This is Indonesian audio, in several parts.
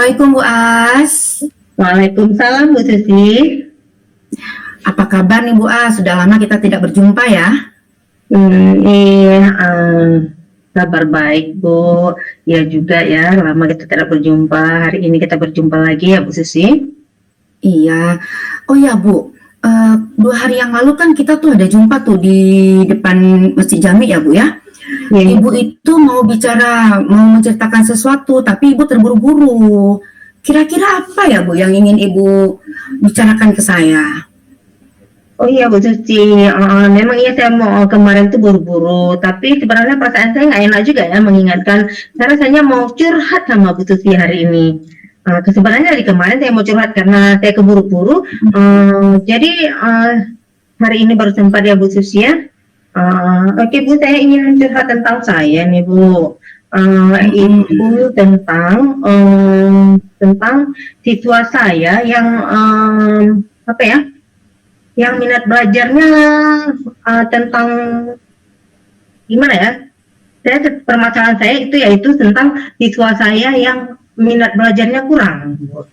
Assalamualaikum Bu As. Waalaikumsalam Bu Susi. Apa kabar nih Bu As? Sudah lama kita tidak berjumpa ya. Iya, kabar baik Bu. Ya juga ya, lama kita tidak berjumpa. Hari ini kita berjumpa lagi ya Bu Susi. Iya. Oh ya Bu, 2 hari yang lalu kan kita tuh ada jumpa tuh di depan Masjid Jami ya Bu ya. Ya, Ibu itu mau menceritakan sesuatu, tapi Ibu terburu-buru. Kira-kira apa ya Bu yang ingin Ibu bicarakan ke saya? oh iya Bu Susi, memang iya saya mau kemarin tuh buru-buru, tapi sebenarnya perasaan saya nggak enak juga ya mengingatkan. Saya rasanya mau curhat sama Bu Susi hari ini. Sebenarnya dari kemarin saya mau curhat karena saya keburu-buru. Jadi hari ini baru sempat ya Bu Susi ya. Oke Bu, saya ingin curhat tentang saya nih Bu. Ibu tentang siswa saya yang apa ya? Yang minat belajarnya tentang gimana ya? Permasalahan saya itu yaitu tentang siswa saya yang minat belajarnya kurang, Bu.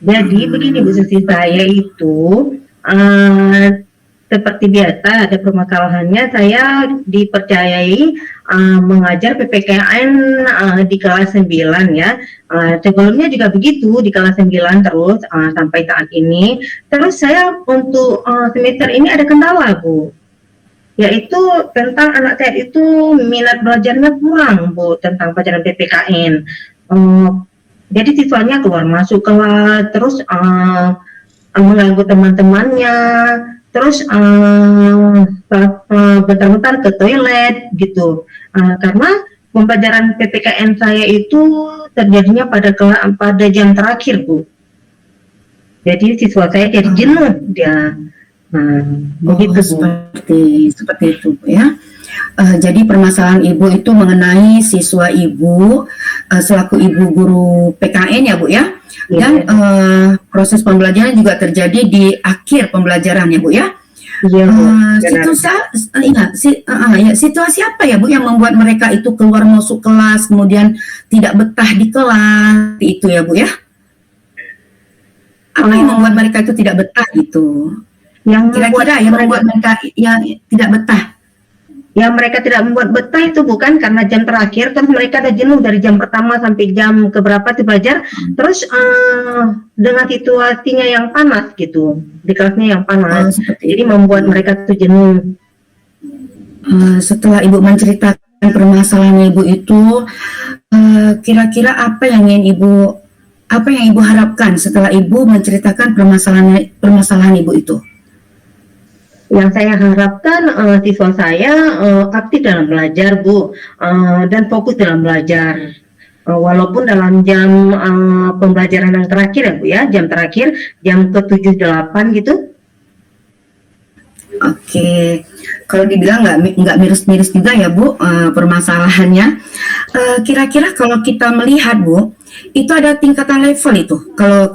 Jadi begini Bu Susi, saya itu seperti biasa ada permasalahannya. Saya dipercayai mengajar PPKN di kelas 9 ya. Sebelumnya juga begitu di kelas 9 terus sampai saat ini. Terus saya untuk semester ini ada kendala Bu, yaitu tentang anak saya itu minat belajarnya kurang Bu tentang pelajaran PPKN. Jadi siswanya keluar masuk kelas, terus mengganggu teman-temannya, terus bentar-bentar ke toilet gitu. Karena pembelajaran PPKN saya itu terjadinya pada jam terakhir Bu. Jadi siswa saya jadi jenuh dia. Begitu Bu. Seperti itu Bu ya. Jadi permasalahan Ibu itu mengenai siswa Ibu selaku ibu guru PKN ya Bu ya. Dan proses pembelajaran juga terjadi di akhir pembelajaran ya Bu ya. Iya, Bu. Situasi apa ya Bu yang membuat mereka itu keluar masuk kelas kemudian tidak betah di kelas itu ya Bu ya? Apa yang membuat mereka itu tidak betah gitu? Yang kira-kira yang membuat mereka yang tidak betah? Yang mereka tidak membuat betah itu bukan karena jam terakhir, terus mereka ada jenuh dari jam pertama sampai jam keberapa itu belajar, terus dengan situasinya yang panas gitu, di kelasnya yang panas, jadi membuat mereka tuh jenuh. Setelah Ibu menceritakan permasalahan Ibu itu, kira-kira apa yang Ibu harapkan setelah Ibu menceritakan permasalahan Ibu itu? Yang saya harapkan siswa saya aktif dalam belajar Bu, dan fokus dalam belajar, walaupun dalam jam pembelajaran yang terakhir ya Bu ya, jam terakhir jam ke-7-8 gitu. Oke, kalau dibilang nggak miris-miris juga ya Bu permasalahannya. Kira-kira kalau kita melihat Bu, itu ada tingkatan level itu.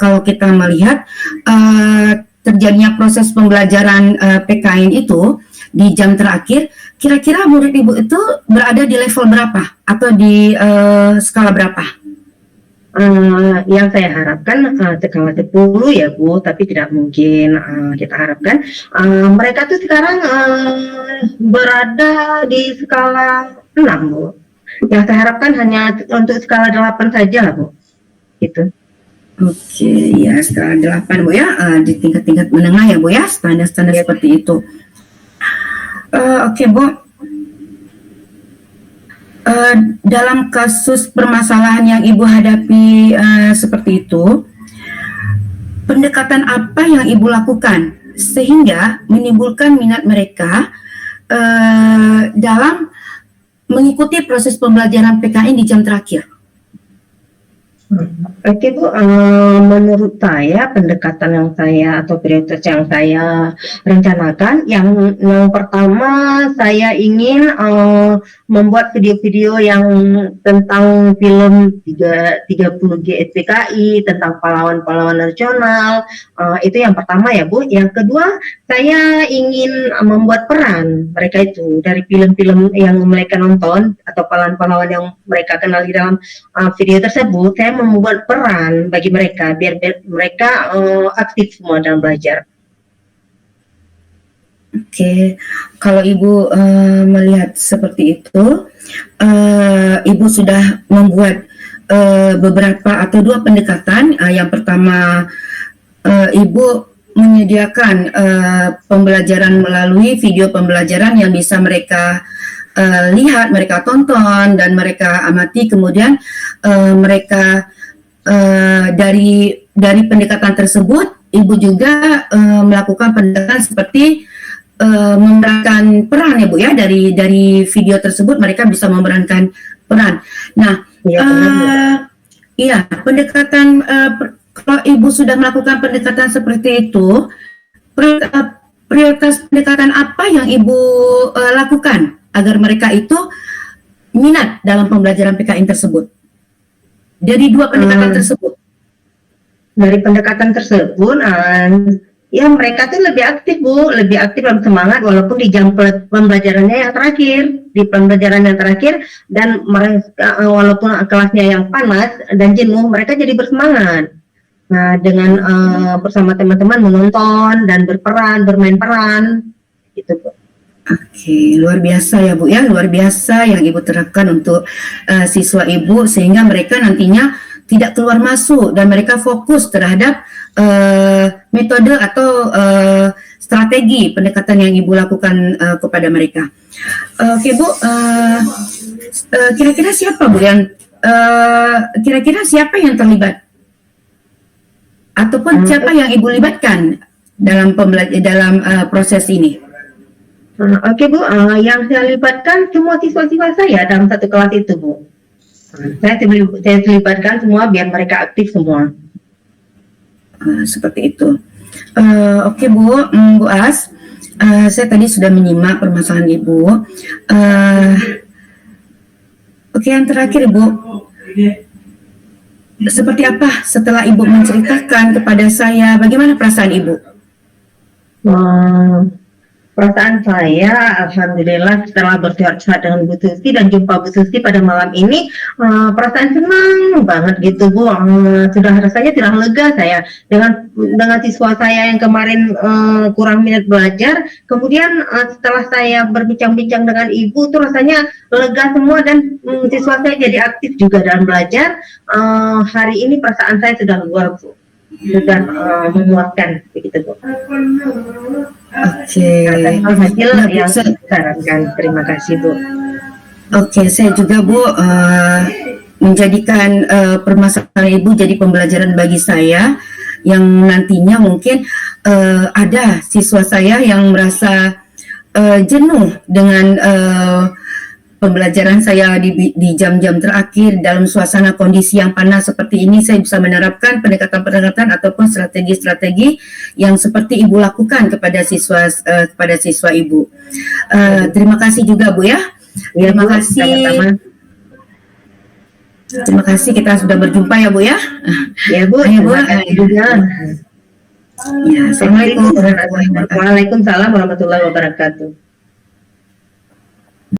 Kalau kita melihat terjadinya proses pembelajaran PKN itu di jam terakhir, kira-kira murid Ibu itu berada di level berapa atau di skala berapa? Yang saya harapkan skala 10 ya Bu, tapi tidak mungkin kita harapkan mereka tuh sekarang berada di skala 6 Bu. Yang saya harapkan hanya untuk skala 8 saja Bu, gitu. Oke, ya skala 8 Bu ya, di tingkat-tingkat menengah ya Bu ya, standar-standar seperti itu. Oke Bu, dalam kasus permasalahan yang Ibu hadapi seperti itu, pendekatan apa yang Ibu lakukan sehingga menimbulkan minat mereka dalam mengikuti proses pembelajaran PKN di jam terakhir? Oke Bu, menurut saya pendekatan yang saya atau prioritas yang saya rencanakan, yang pertama saya ingin membuat video-video yang tentang film 30G SPKI, tentang pahlawan-pahlawan nasional, itu yang pertama ya Bu. Yang kedua, saya ingin membuat peran mereka itu dari film-film yang mereka nonton atau pahlawan-pahlawan yang mereka kenal di dalam video tersebut. Saya membuat peran bagi mereka biar mereka aktif semua dalam belajar. Oke, kalau Ibu melihat seperti itu, Ibu sudah membuat beberapa atau dua pendekatan. Yang pertama, Ibu menyediakan pembelajaran melalui video pembelajaran yang bisa mereka lihat, mereka tonton dan mereka amati. Kemudian mereka dari pendekatan tersebut, Ibu juga melakukan pendekatan seperti memerankan peran ya Bu ya, dari video tersebut mereka bisa memerankan peran. Nah, iya pendekatan kalau Ibu sudah melakukan pendekatan seperti itu, prioritas pendekatan apa yang Ibu lakukan agar mereka itu minat dalam pembelajaran PKN tersebut? Dari dua pendekatan tersebut. Dari pendekatan tersebut, ya mereka tuh lebih aktif Bu, lebih aktif dan semangat walaupun di jam pembelajarannya yang terakhir, di pembelajaran yang terakhir, dan mereka walaupun kelasnya yang panas dan jenuh, mereka jadi bersemangat. Nah, dengan bersama teman-teman menonton dan berperan, bermain peran, gitu Bu. Oke, luar biasa ya Bu ya, luar biasa yang Ibu terapkan untuk siswa Ibu sehingga mereka nantinya tidak keluar masuk dan mereka fokus terhadap metode atau strategi pendekatan yang Ibu lakukan kepada mereka. Oke Bu, kira-kira siapa Bu yang kira-kira siapa yang terlibat ataupun siapa yang Ibu libatkan dalam proses ini? Oke Bu, yang saya libatkan semua siswa-siswa saya dalam satu kelas itu Bu. Saya libatkan semua biar mereka aktif semua. Seperti itu. Oke Bu, Bu As, saya tadi sudah menyimak permasalahan Ibu. Oke, yang terakhir Bu, seperti apa setelah Ibu menceritakan kepada saya, bagaimana perasaan Ibu? Perasaan saya, alhamdulillah setelah bersuara dengan Bu Susi dan jumpa Bu Susi pada malam ini, perasaan senang banget gitu Bu. Sudah rasanya tidak lega saya dengan siswa saya yang kemarin kurang minat belajar. Kemudian setelah saya berbincang-bincang dengan Ibu, tuh rasanya lega semua dan siswa saya jadi aktif juga dalam belajar. Hari ini perasaan saya sudah luar Bu. Sudah memuaskan begitu Bu. Oke. Hasil yang saya sarankan. Terima kasih Bu. Oke, saya juga Bu menjadikan permasalahan Ibu jadi pembelajaran bagi saya yang nantinya mungkin ada siswa saya yang merasa jenuh dengan pembelajaran saya di jam-jam terakhir dalam suasana kondisi yang panas seperti ini. Saya bisa menerapkan pendekatan-pendekatan ataupun strategi-strategi yang seperti Ibu lakukan kepada siswa Ibu. Terima kasih juga Bu ya. Terima kasih. Sama-sama. Terima kasih, kita sudah berjumpa ya Bu ya. Ya Bu. Ya Bu. Juga. Ya, Assalamualaikum. Waalaikumsalam warahmatullahi wabarakatuh.